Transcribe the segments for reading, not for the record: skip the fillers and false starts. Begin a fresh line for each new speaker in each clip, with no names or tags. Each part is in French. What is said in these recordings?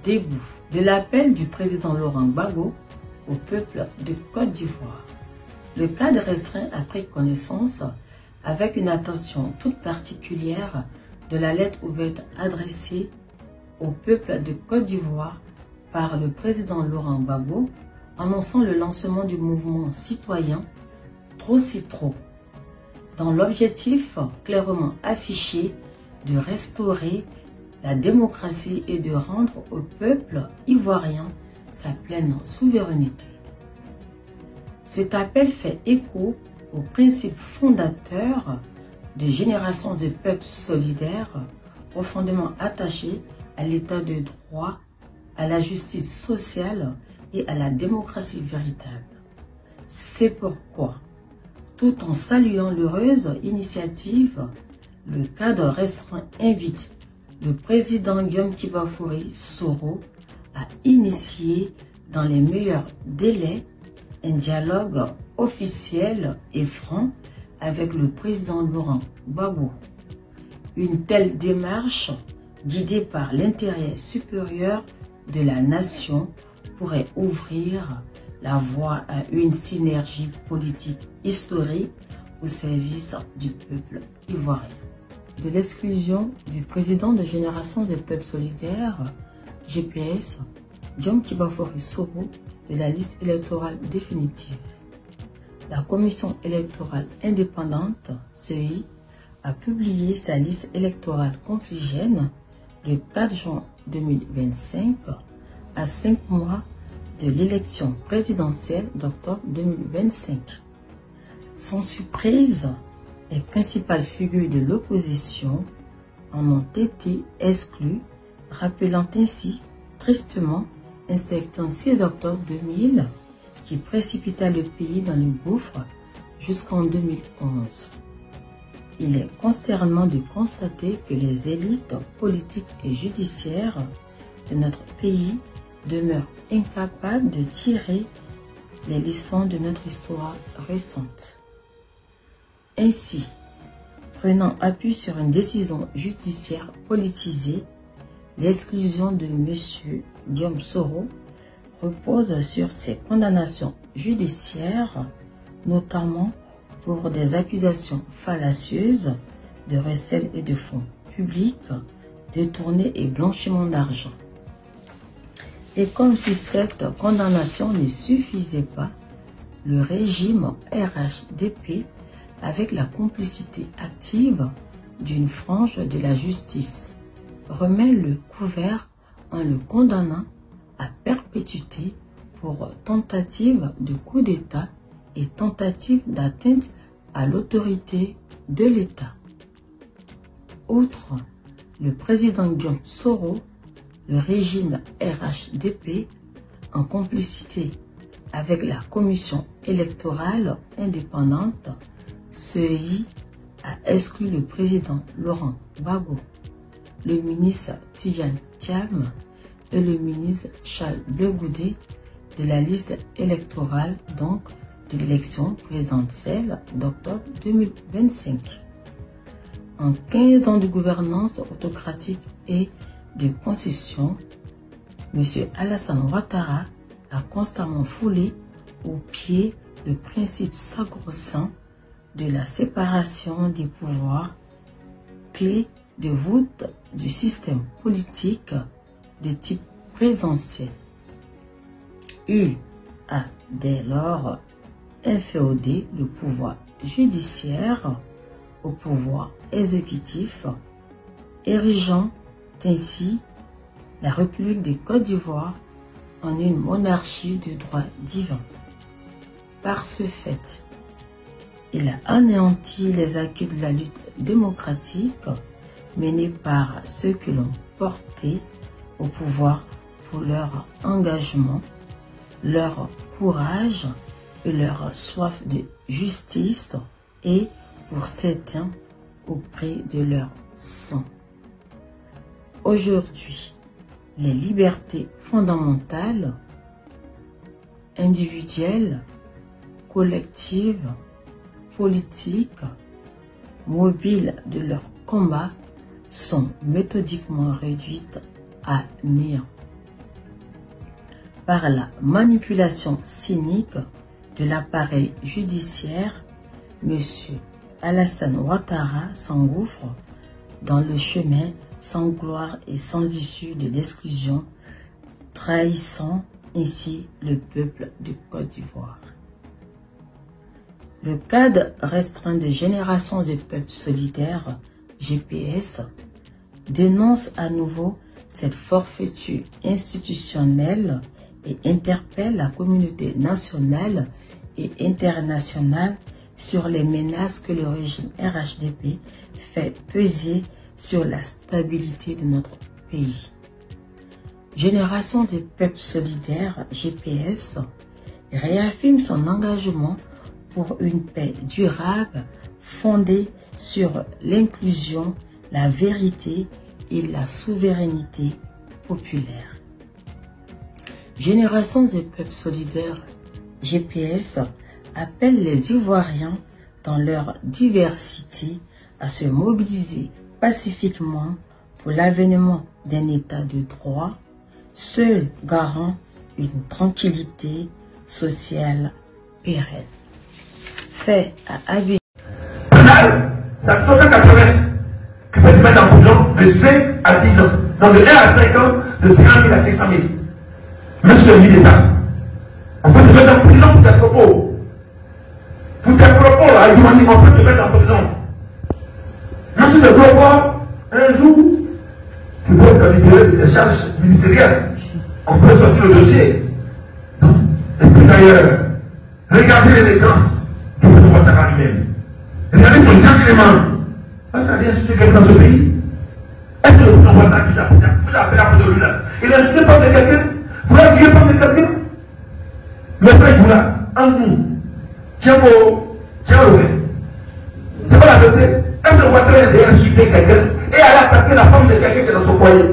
debout. De l'appel du président Laurent Gbagbo au peuple de Côte d'Ivoire. Le cadre restreint a pris connaissance avec une attention toute particulière de la lettre ouverte adressée au peuple de Côte d'Ivoire par le président Laurent Gbagbo, annonçant le lancement du mouvement citoyen Trop c'est trop, dans l'objectif clairement affiché de restaurer la démocratie et de rendre au peuple ivoirien sa pleine souveraineté. Cet appel fait écho aux principes fondateurs de Génération de peuples solidaires, profondément attachés à l'état de droit, à la justice sociale et à la démocratie véritable. C'est pourquoi, tout en saluant l'heureuse initiative, le cadre restreint invite le président Guillaume Kiba-Fauré Soro à initier dans les meilleurs délais un dialogue officiel et franc avec le président Laurent Gbagbo. Une telle démarche, guidée par l'intérêt supérieur de la nation, pourrait ouvrir la voie à une synergie politique historique au service du peuple ivoirien. De l'exclusion du président de Génération des peuples solidaires, GPS, Guillaume Kiba-Fauré Soro, de la liste électorale définitive. La commission électorale indépendante, CEI, a publié sa liste électorale confligène le 4 juin 2025, à 5 mois de l'élection présidentielle d'octobre 2025. Sans surprise, les principales figures de l'opposition en ont été exclues, rappelant ainsi tristement un certain 6 octobre 2000 qui précipita le pays dans le gouffre jusqu'en 2011. Il est consternant de constater que les élites politiques et judiciaires de notre pays demeurent incapables de tirer les leçons de notre histoire récente. Ainsi, prenant appui sur une décision judiciaire politisée, l'exclusion de M. Guillaume Soro repose sur ses condamnations judiciaires, notamment pour des accusations fallacieuses de recel et de fonds publics, détournés et blanchiment d'argent. Et comme si cette condamnation ne suffisait pas, le régime RHDP, avec la complicité active d'une frange de la justice, remet le couvert en le condamnant à perpétuité pour tentative de coup d'État et tentative d'atteinte à l'autorité de l'État. Outre le président Guillaume Soro, le régime RHDP, en complicité avec la commission électorale indépendante, CEI, a exclu le président Laurent Gbagbo, le ministre Tidjane Thiam et le ministre Charles Blé Goudé de la liste électorale, donc de l'élection présidentielle d'octobre 2025. En 15 ans de gouvernance autocratique et de concession, M. Alassane Ouattara a constamment foulé aux pieds le principe sacro-saint de la séparation des pouvoirs, clé de voûte du système politique de type présidentiel. Il a dès lors inféodé le pouvoir judiciaire au pouvoir exécutif, érigeant ainsi la République de Côte d'Ivoire en une monarchie de droit divin. Par ce fait, il a anéanti les acquis de la lutte démocratique menée par ceux que l'on portait au pouvoir pour leur engagement, leur courage et leur soif de justice et, pour certains, au prix de leur sang. Aujourd'hui, les libertés fondamentales, individuelles, collectives, politiques, mobiles de leur combat, sont méthodiquement réduites à néant. par la manipulation cynique de l'appareil judiciaire, M. Alassane Ouattara s'engouffre dans le chemin sans gloire et sans issue de l'exclusion, trahissant ainsi le peuple de Côte d'Ivoire. Le cadre restreint de Génération des Peuples Solidaires, GPS, dénonce à nouveau cette forfaiture institutionnelle et interpelle la communauté nationale et internationale sur les menaces que le régime RHDP fait peser sur la stabilité de notre pays. Génération des Peuples Solidaires, GPS, réaffirme son engagement pour une paix durable fondée sur l'inclusion, la vérité et la souveraineté populaire. Génération des Peuples Solidaires, GPS, appelle les Ivoiriens dans leur diversité à se mobiliser pacifiquement pour l'avènement d'un état de droit, seul garant d'une tranquillité sociale pérenne. Fait à Abidjan.
Ça te fait 80 qui peut te mettre en prison de 5 à 10 ans. Donc de 1 à 5 ans, de 50 000 à 500 000. Même sur le d'État. On peut te mettre en prison pour tes propos. Pour tes propos, là, on peut te mettre en prison. Même si tu dois voir un jour, tu dois être libéré de tes charges ministérielles. On peut sortir le dossier. Et puis d'ailleurs, regardez l'élégance du président Ouattara lui-même. Regardez son gentleman. Est-ce qu'il a insulté quelqu'un dans ce pays? Est-ce que le président Ouattara qui vous a appelé à photo de lui là? Il a insulté femme de quelqu'un? Vous l'avez tué femme de quelqu'un? Le frère Joula, en nous, tiens au vrai. C'est pas la vérité. Est-ce que Ouattara a insulté quelqu'un et a attaqué la femme de quelqu'un qui est dans son foyer?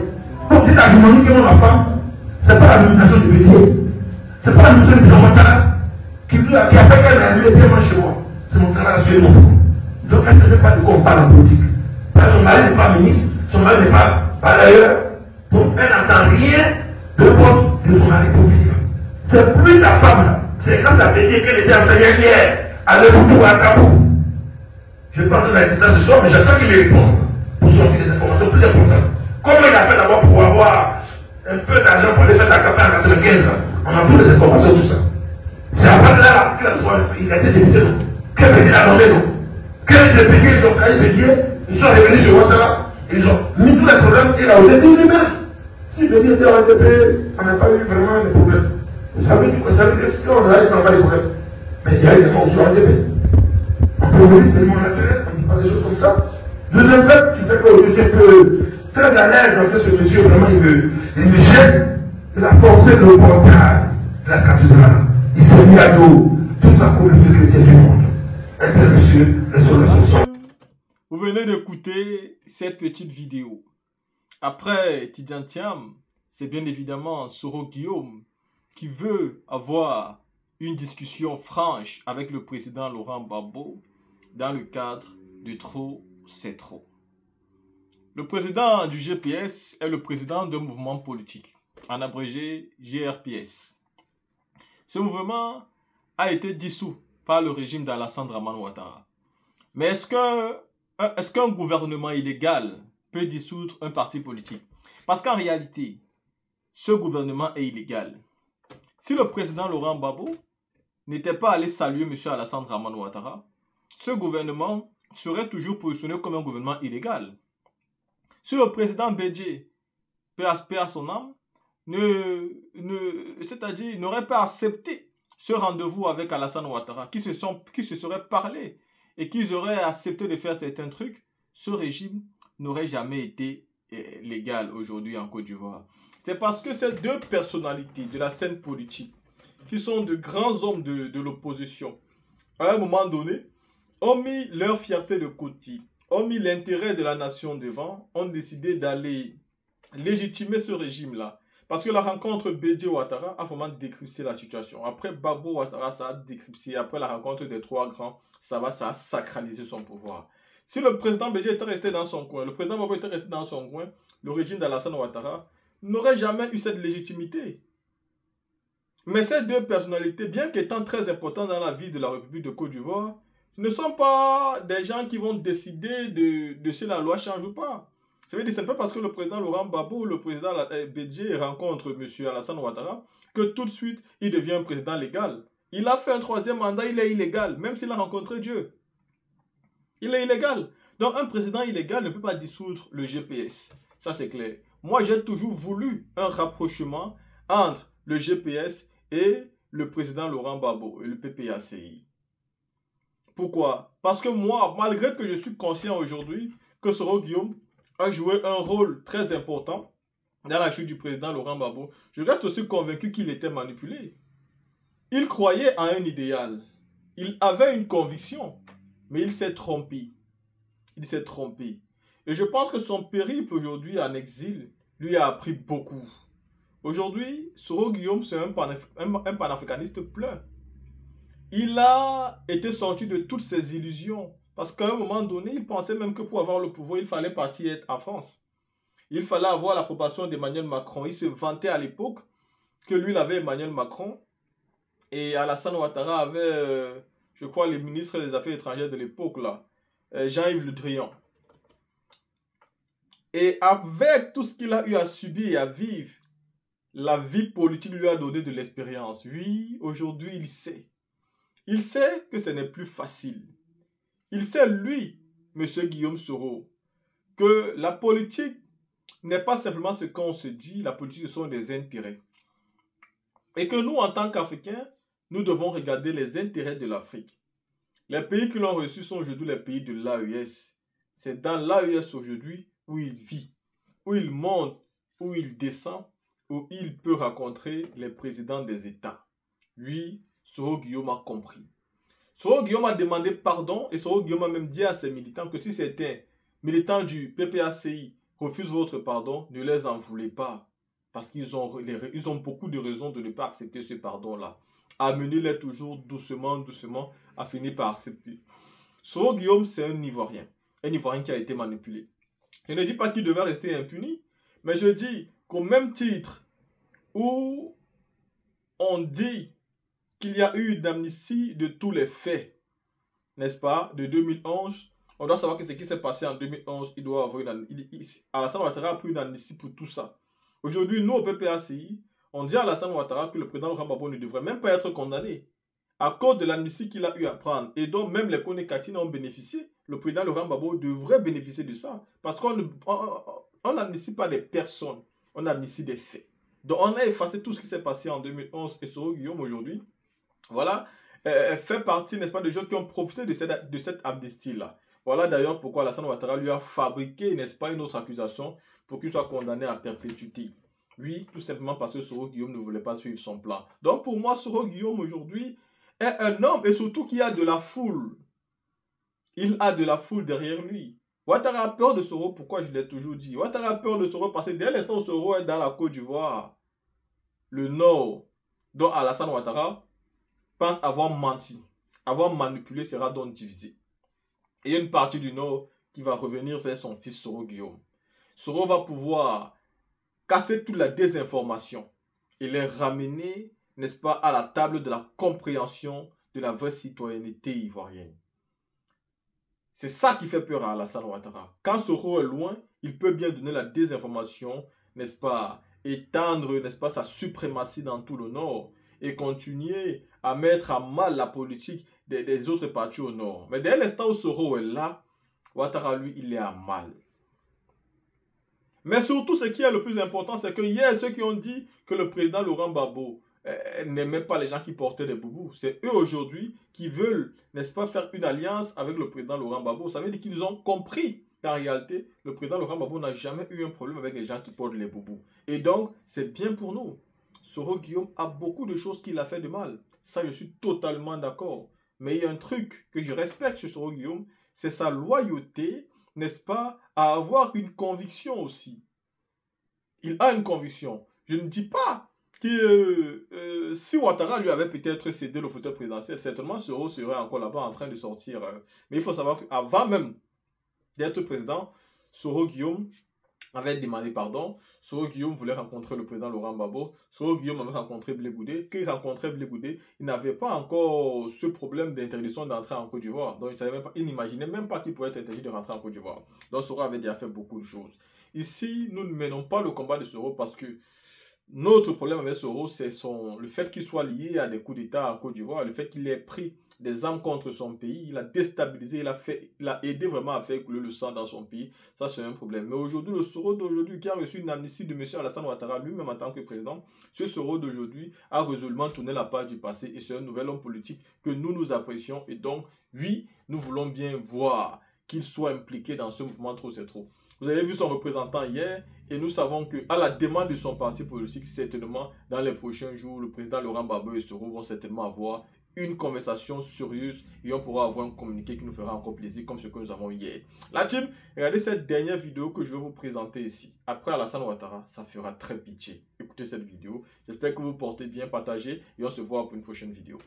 Donc, dites à Jumani que la femme, c'est pas la nomination du métier. C'est pas la nomination du président Ouattara qui a fait qu'elle a allumé bien chez moi. C'est mon travail à suivre mon frère. Donc, elle ne sait pas de quoi on parle en politique. Parce que son mari n'est pas ministre, son mari n'est pas par ailleurs. Donc, elle n'entend rien de poste de son mari pour vivre. C'est plus sa femme là. C'est quand ça veut dire qu'elle était enseignante hier à Leboutou, à Kabou. Je parle de la distance ce soir, mais j'attends qu'il me réponde pour sortir des informations plus importantes. Comment il a fait d'abord pour avoir un peu d'argent pour les faire accaparer en 95 ans? On a toutes les informations sur ça. C'est après là qu'il a été député, non? Quel métier a nommé, non? Quel député ils ont trahi Bédier? Ils sont revenus chez Ouattara, ils ont mis tous les problèmes, il a osé dire lui-même. Si Bédier était en RDP, on n'a pas eu vraiment de problèmes. Vous savez que si on a eu, on n'a pas de problèmes. Mais il y a eu des gens sur RDP. On peut vous dire, c'est le monde naturel, on ne dit pas des choses comme ça. Deuxième fait qui fait que je suis très à l'aise que ce monsieur, vraiment, il me gêne. Il a forcé le portail de la cathédrale. Il s'est mis à dos toute la communauté chrétienne du monde. Est-ce que monsieur, les organisations.
Vous venez d'écouter cette petite vidéo. Après Tidjane Thiam, c'est bien évidemment Soro Guillaume qui veut avoir une discussion franche avec le président Laurent Gbagbo dans le cadre de Trop, c'est trop. Le président du GPS est le président d'un mouvement politique, en abrégé GRPS. Ce mouvement a été dissous par le régime d'Alassane Dramane Ouattara. Mais est-ce qu'un gouvernement illégal peut dissoudre un parti politique? Parce qu'en réalité, ce gouvernement est illégal. Si le président Laurent Gbagbo n'était pas allé saluer M. Alassane Dramane Ouattara, ce gouvernement serait toujours positionné comme un gouvernement illégal. Si le président Bédié, paix à son âme, c'est-à-dire n'aurait pas accepté ce rendez-vous avec Alassane Ouattara, qui se seraient parlé et qu'ils auraient accepté de faire certains trucs, ce régime n'aurait jamais été légal aujourd'hui en Côte d'Ivoire. C'est parce que ces deux personnalités de la scène politique, qui sont de grands hommes de l'opposition, à un moment donné, ont mis leur fierté de côté, ont mis l'intérêt de la nation devant, ont décidé d'aller légitimer ce régime-là. Parce que la rencontre Bédié-Ouattara a vraiment décrypté la situation. Après Gbagbo-Ouattara, ça a décrypté. Après la rencontre des trois grands, ça a sacralisé son pouvoir. Si le président Bédié était resté dans son coin, le président Gbagbo était resté dans son coin, le régime d'Alassane Ouattara n'aurait jamais eu cette légitimité. Mais ces deux personnalités, bien qu'étant très importantes dans la vie de la République de Côte d'Ivoire, ce ne sont pas des gens qui vont décider de si la loi change ou pas. Ça veut dire que ce n'est pas parce que le président Laurent Gbagbo ou le président Bédié rencontre M. Alassane Ouattara que tout de suite, il devient un président légal. Il a fait un troisième mandat, il est illégal, même s'il a rencontré Dieu. Il est illégal. Donc un président illégal ne peut pas dissoudre le GPS. Ça c'est clair. Moi j'ai toujours voulu un rapprochement entre le GPS et le président Laurent Gbagbo et le PPACI. Pourquoi? Parce que moi, malgré que je suis conscient aujourd'hui que Soro Guillaume a joué un rôle très important dans la chute du président Laurent Gbagbo, je reste aussi convaincu qu'il était manipulé. Il croyait à un idéal. Il avait une conviction, mais il s'est trompé. Il s'est trompé. Et je pense que son périple aujourd'hui en exil lui a appris beaucoup. Aujourd'hui, Soro Guillaume, c'est un panafricaniste plein. Il a été sorti de toutes ses illusions. Parce qu'à un moment donné, il pensait même que pour avoir le pouvoir, il fallait partir en France. Il fallait avoir l'approbation d'Emmanuel Macron. Il se vantait à l'époque que lui, il avait Emmanuel Macron. Et Alassane Ouattara avait, je crois, les ministres des Affaires étrangères de l'époque, là, Jean-Yves Le Drian. Et avec tout ce qu'il a eu à subir et à vivre, la vie politique lui a donné de l'expérience. Oui, aujourd'hui, il sait. Il sait que ce n'est plus facile. Il sait, lui, M. Guillaume Soro, que la politique n'est pas simplement ce qu'on se dit, la politique, ce sont des intérêts. Et que nous, en tant qu'Africains, nous devons regarder les intérêts de l'Afrique. Les pays qui l'ont reçu sont aujourd'hui les pays de l'AES. C'est dans l'AES aujourd'hui où il vit, où il monte, où il descend, où il peut rencontrer les présidents des États. Lui, Soro Guillaume a compris. Soro Guillaume a demandé pardon et Soro Guillaume a même dit à ses militants que si certains militants du PPACI refusent votre pardon, ne les en voulez pas. Parce qu'ils ont beaucoup de raisons de ne pas accepter ce pardon-là. Amenez-les toujours doucement, doucement à finir par accepter. Soro Guillaume, c'est un Ivoirien. Un Ivoirien qui a été manipulé. Je ne dis pas qu'il devait rester impuni, mais je dis qu'au même titre où on dit qu'il y a eu une amnistie de tous les faits, n'est-ce pas, de 2011, on doit savoir que ce qui s'est passé en 2011, il doit avoir une amnistie. Alassane Ouattara a pris une amnistie pour tout ça. Aujourd'hui, nous, au PPACI, on dit à Alassane Ouattara que le président Laurent Gbagbo ne devrait même pas être condamné à cause de l'amnistie qu'il a eu à prendre. Et donc, même les Kone Katine ont bénéficié. Le président Laurent Gbagbo devrait bénéficier de ça. Parce qu'on n'amnistie pas des personnes, on amnistie des faits. Donc, on a effacé tout ce qui s'est passé en 2011. Et Soro Guillaume, aujourd'hui, voilà, fait partie, n'est-ce pas, des gens qui ont profité de cette amnistie-là. Voilà d'ailleurs pourquoi Alassane Ouattara lui a fabriqué, n'est-ce pas, une autre accusation pour qu'il soit condamné à perpétuité. Oui, tout simplement parce que Soro Guillaume ne voulait pas suivre son plan. Donc pour moi, Soro Guillaume aujourd'hui est un homme et surtout qu'il y a de la foule. Il a de la foule derrière lui. Ouattara a peur de Soro, pourquoi je l'ai toujours dit. Ouattara a peur de Soro parce que dès l'instant où Soro est dans la Côte d'Ivoire, le Nord, dont Alassane Ouattara pense avoir menti, avoir manipulé, sera donc divisé. Et il y a une partie du Nord qui va revenir vers son fils Soro Guillaume. Soro va pouvoir casser toute la désinformation et les ramener, n'est-ce pas, à la table de la compréhension de la vraie citoyenneté ivoirienne. C'est ça qui fait peur à Alassane Ouattara. Quand Soro est loin, il peut bien donner la désinformation, n'est-ce pas, étendre, n'est-ce pas, sa suprématie dans tout le Nord et continuer à mettre à mal la politique des autres partis au Nord. Mais dès l'instant où Soro est là, Ouattara, lui, il est à mal. Mais surtout, ce qui est le plus important, c'est que hier, ceux qui ont dit que le président Laurent Gbagbo n'aimait pas les gens qui portaient des boubous, c'est eux aujourd'hui qui veulent, n'est-ce pas, faire une alliance avec le président Laurent Gbagbo. Ça veut dire qu'ils ont compris qu'en réalité, le président Laurent Gbagbo n'a jamais eu un problème avec les gens qui portent les boubous. Et donc, c'est bien pour nous. Soro Guillaume a beaucoup de choses qu'il a fait de mal. Ça, je suis totalement d'accord. Mais il y a un truc que je respecte chez Soro Guillaume, c'est sa loyauté, n'est-ce pas, à avoir une conviction aussi. Il a une conviction. Je ne dis pas que si Ouattara lui avait peut-être cédé le fauteuil présidentiel, certainement Soro serait encore là-bas en train de sortir. Mais il faut savoir qu'avant même d'être président, Soro Guillaume avait demandé pardon. Soro Guillaume voulait rencontrer le président Laurent Gbagbo. Soro Guillaume avait rencontré Blé Goudé. Quand il rencontrait Blé Goudé, il n'avait pas encore ce problème d'interdiction d'entrer en Côte d'Ivoire. Donc il n'imaginait même pas qu'il pouvait être interdit de rentrer en Côte d'Ivoire. Donc Soro avait déjà fait beaucoup de choses. Ici, nous ne menons pas le combat de Soro parce que notre problème avec Soro, c'est le fait qu'il soit lié à des coups d'État en Côte d'Ivoire, le fait qu'il ait pris des armes contre son pays, il a déstabilisé, il a aidé vraiment à faire couler le sang dans son pays. Ça, c'est un problème. Mais aujourd'hui, le Soro d'aujourd'hui, qui a reçu une amnistie de M. Alassane Ouattara, lui-même en tant que président, ce Soro d'aujourd'hui a résolument tourné la page du passé et c'est un nouvel homme politique que nous apprécions. Et donc, oui, nous voulons bien voir qu'il soit impliqué dans ce mouvement Trop c'est trop. Vous avez vu son représentant hier et nous savons qu'à la demande de son parti politique, certainement dans les prochains jours, le président Laurent Gbagbo et Soro vont certainement avoir une conversation sérieuse et on pourra avoir un communiqué qui nous fera encore plaisir comme ce que nous avons hier. La team, regardez cette dernière vidéo que je vais vous présenter ici. Après Alassane Ouattara, ça fera très pitié. Écoutez cette vidéo. J'espère que vous portez bien, partagez et on se voit pour une prochaine vidéo.